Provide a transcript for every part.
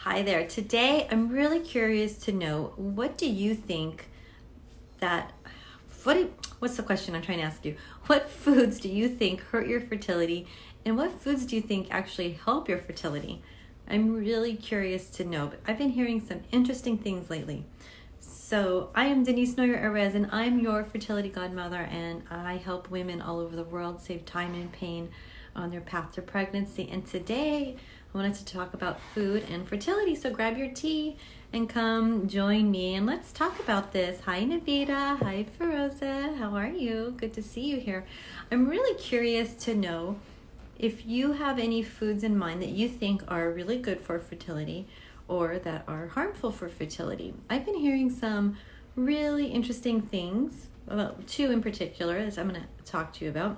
Hi there. Today, I'm really curious to know, what do you think that, what's the question I'm trying to ask you? What foods do you think hurt your fertility, and what foods do you think actually help your fertility? I'm really curious to know, but I've been hearing some interesting things lately. So I am Denise Noyer-Erez, and I'm your fertility godmother, and I help women all over the world save time and pain on their path to pregnancy. And today I wanted to talk about food and fertility. So grab your tea and come join me and let's talk about this. Hi Navita, hi Feroza, how are you? Good to see you here. I'm really curious to know if you have any foods in mind that you think are really good for fertility or that are harmful for fertility. I've been hearing some really interesting things, about two in particular, that I'm going to talk to you about.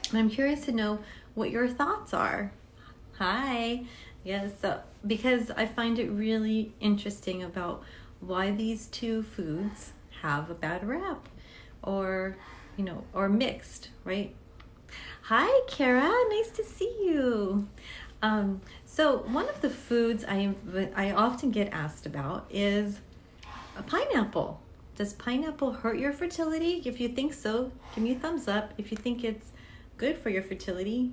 And I'm curious to know what your thoughts are. Hi. Yes, because I find it really interesting about why these two foods have a bad rap or mixed, right? Hi, Kara. Nice to see you. So one of the foods I often get asked about is a pineapple. Does pineapple hurt your fertility? If you think so, give me a thumbs up. If you think it's good for your fertility,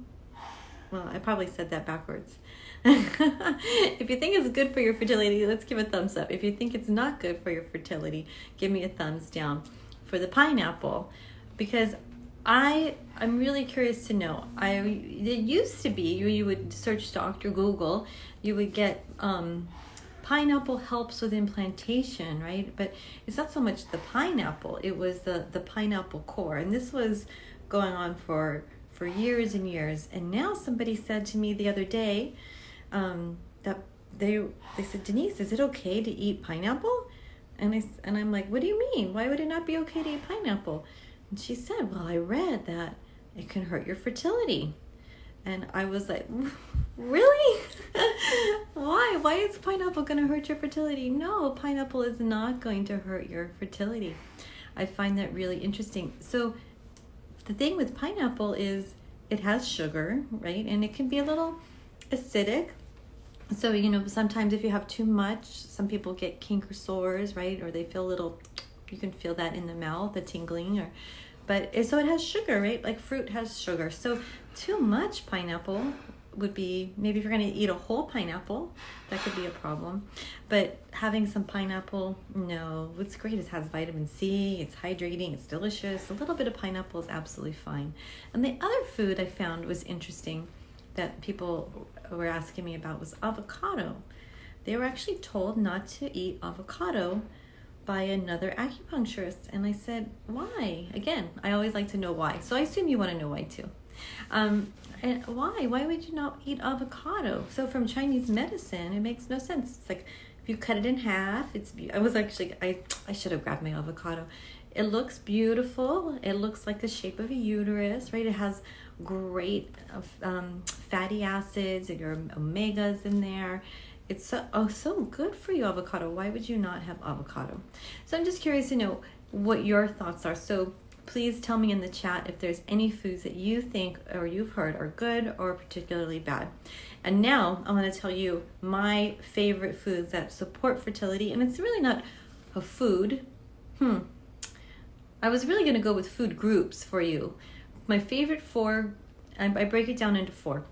well, I probably said that backwards. If you think it's good for your fertility, let's give a thumbs up. If you think it's not good for your fertility, give me a thumbs down for the pineapple. Because I'm really curious to know. It used to be you would search Dr. Google, you would get pineapple helps with implantation, right? But it's not so much the pineapple, it was the pineapple core. And this was going on for years and years. And now somebody said to me the other day that they said, Denise, is it okay to eat pineapple? And I'm like, what do you mean? Why would it not be okay to eat pineapple? And she said, well, I read that it can hurt your fertility. And I was like, really? Why? Why is pineapple going to hurt your fertility? No, pineapple is not going to hurt your fertility. I find that really interesting. So the thing with pineapple is it has sugar, right? And it can be a little acidic. So, sometimes if you have too much, some people get kink or sores, right? Or they feel you can feel that in the mouth, the tingling. So it has sugar, right? Like fruit has sugar. So too much pineapple would be, maybe if you're going to eat a whole pineapple, that could be a problem. But having some pineapple, no. What's great is it has vitamin C, it's hydrating, it's delicious. A little bit of pineapple is absolutely fine. And the other food I found was interesting that people were asking me about was avocado. They were actually told not to eat avocado by another acupuncturist. And I said, why? Again, I always like to know why. So I assume you want to know why too. And why? Why would you not eat avocado? So from Chinese medicine, it makes no sense. It's like if you cut it in half, I should have grabbed my avocado. It looks beautiful. It looks like the shape of a uterus, right? It has great fatty acids and your omegas in there. It's so good for you, avocado. Why would you not have avocado? So I'm just curious to know what your thoughts are. So please tell me in the chat if there's any foods that you think or you've heard are good or particularly bad. And now I'm going to tell you my favorite foods that support fertility. And it's really not a food. I was really going to go with food groups for you. My favorite four, I break it down into four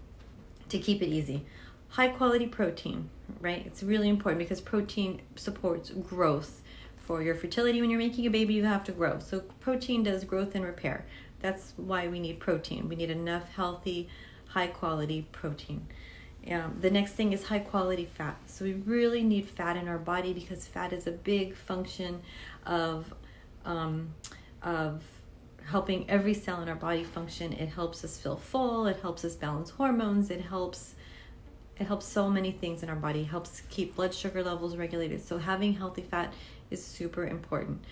to keep it easy. High quality protein, right? It's really important because protein supports growth. For your fertility, when you're making a baby, you have to grow. So protein does growth and repair. That's why we need protein. We need enough healthy, high quality protein. The next thing is high quality fat. So we really need fat in our body because fat is a big function of helping every cell in our body function. It helps us feel full. It helps us balance hormones. It helps so many things in our body. It helps keep blood sugar levels regulated. So having healthy fat is super important.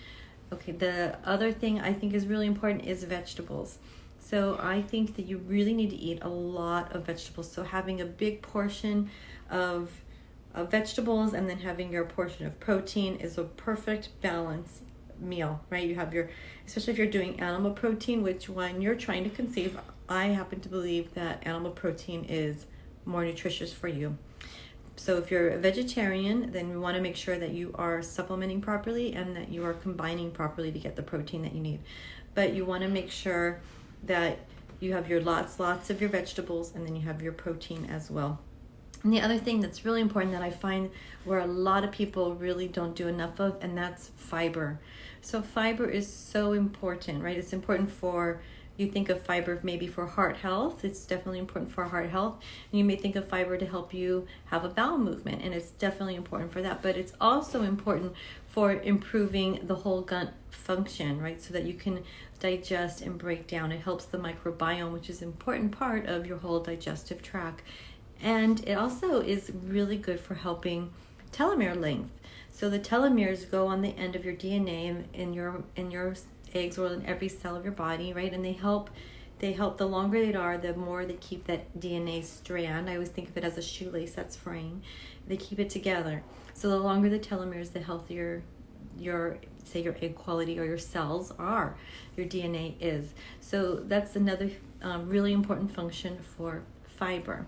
Okay, the other thing I think is really important is vegetables. So I think that you really need to eat a lot of vegetables. So having a big portion of vegetables and then having your portion of protein is a perfect balance meal, right? You have especially if you're doing animal protein, which when you're trying to conceive, I happen to believe that animal protein is more nutritious for you. So if you're a vegetarian, then we want to make sure that you are supplementing properly and that you are combining properly to get the protein that you need. But you want to make sure that you have your lots of your vegetables, and then you have your protein as well. And the other thing that's really important that I find where a lot of people really don't do enough of, and that's fiber. So fiber is so important, right? It's important for, you think of fiber maybe for heart health. It's definitely important for heart health. And you may think of fiber to help you have a bowel movement, and it's definitely important for that. But it's also important for improving the whole gut function, right? So that you can digest and break down. It helps the microbiome, which is an important part of your whole digestive tract. And it also is really good for helping telomere length. So the telomeres go on the end of your DNA in your eggs or in every cell of your body, right? And they help the longer they are, the more they keep that DNA strand. I always think of it as a shoelace that's fraying. They keep it together. So the longer the telomeres, the healthier your egg quality or your cells are, your DNA is. So that's another really important function for fiber.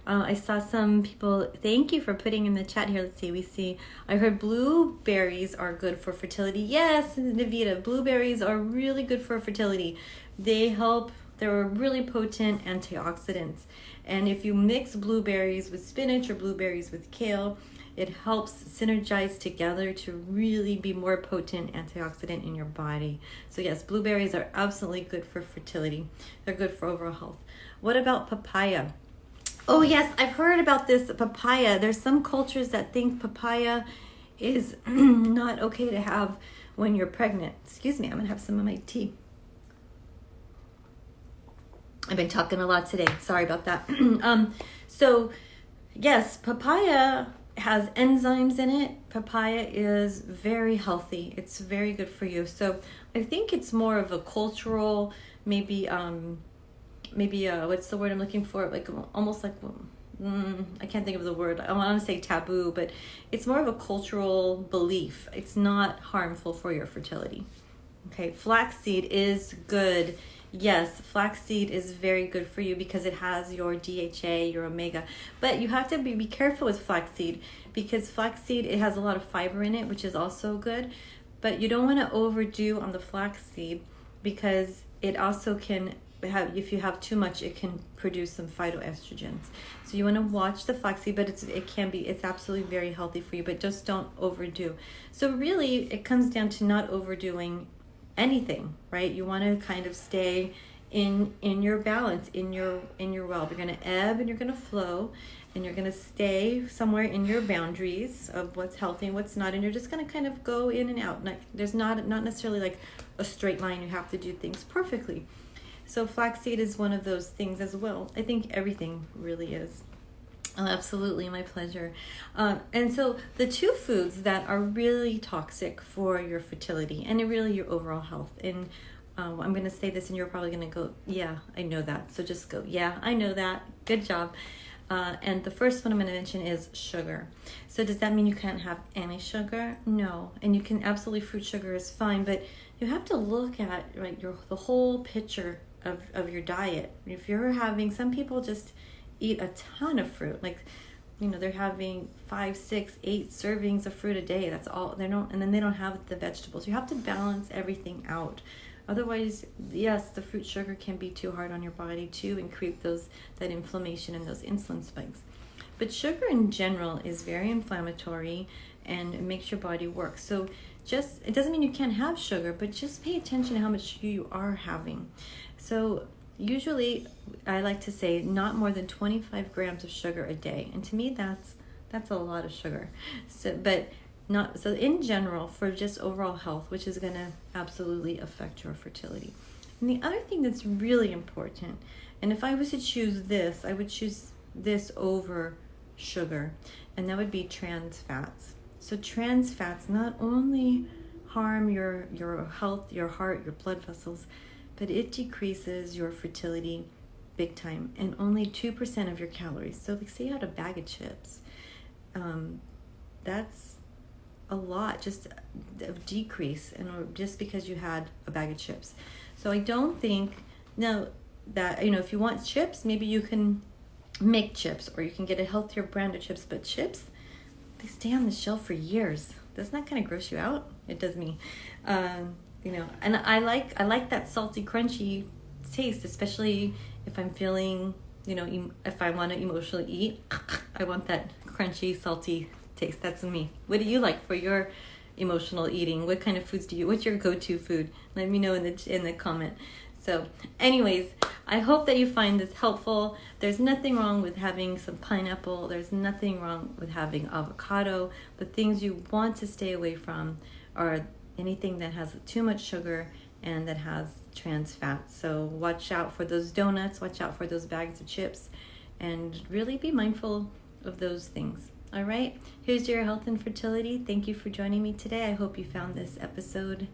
I saw some people, thank you for putting in the chat here. Let's see, I heard blueberries are good for fertility. Yes, Navita, blueberries are really good for fertility. They're really potent antioxidants. And if you mix blueberries with spinach or blueberries with kale, it helps synergize together to really be more potent antioxidant in your body. So yes, blueberries are absolutely good for fertility. They're good for overall health. What about papaya? Oh yes, I've heard about this papaya. There's some cultures that think papaya is not okay to have when you're pregnant. Excuse me, I'm gonna have some of my tea. I've been talking a lot today. Sorry about that. So yes, papaya has enzymes in it. Papaya is very healthy. It's very good for you. So I think it's more of a cultural, maybe what's the word I'm looking for? Like almost like, I can't think of the word. I want to say taboo, but it's more of a cultural belief. It's not harmful for your fertility. Okay, flaxseed is good. Yes, flaxseed is very good for you because it has your DHA, your omega. But you have to be careful with flaxseed because flaxseed, it has a lot of fiber in it, which is also good. But you don't want to overdo on the flaxseed because it also can if you have too much, it can produce some phytoestrogens. So you want to watch the flaxseed, but it's absolutely very healthy for you, but just don't overdo. So really, it comes down to not overdoing anything, right? You want to kind of stay in your balance, in your well. You're going to ebb and you're going to flow, and you're going to stay somewhere in your boundaries of what's healthy and what's not, and you're just going to kind of go in and out. There's not necessarily like a straight line. You have to do things perfectly. So flaxseed is one of those things as well. I think everything really is. Oh, absolutely, my pleasure. And so the two foods that are really toxic for your fertility and really your overall health, and I'm going to say this and you're probably going to go, yeah, I know that. So just go, yeah, I know that. Good job. And the first one I'm going to mention is sugar. So does that mean you can't have any sugar? No. And you can absolutely, fruit sugar is fine, but you have to look at the whole picture of your diet. If you're having, some people just eat a ton of fruit, they're having 5, 6, 8 servings of fruit a day. That's all. And then they don't have the vegetables. You have to balance everything out. Otherwise, yes, the fruit sugar can be too hard on your body too and create that inflammation and those insulin spikes. But sugar in general is very inflammatory and it makes your body work. So it doesn't mean you can't have sugar, but just pay attention to how much you are having. So usually I like to say not more than 25 grams of sugar a day. And to me, that's a lot of sugar. So in general, for just overall health, which is going to absolutely affect your fertility. And the other thing that's really important, and if I was to choose this, I would choose this over sugar, and that would be trans fats. So trans fats not only harm your health, your heart, your blood vessels, but it decreases your fertility big time, and only 2% of your calories. So say you had a bag of chips, that's a lot, just a decrease, and just because you had a bag of chips. So I don't think now that if you want chips, maybe you can make chips, or you can get a healthier brand of chips. But chips, they stay on the shelf for years. Doesn't that kind of gross you out? It does me. And I like that salty, crunchy taste, especially if I'm feeling, if I want to emotionally eat, I want that crunchy, salty taste. That's me. What do you like for your emotional eating? What kind of foods what's your go-to food? Let me know in the comment. So anyways, I hope that you find this helpful. There's nothing wrong with having some pineapple. There's nothing wrong with having avocado. The things you want to stay away from are anything that has too much sugar and that has trans fat. So watch out for those donuts, watch out for those bags of chips, and really be mindful of those things. All right, here's your health and fertility. Thank you for joining me today. I hope you found this episode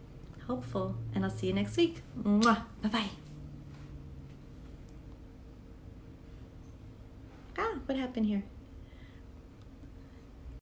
helpful, and I'll see you next week. Mwah. Bye-bye. What happened here?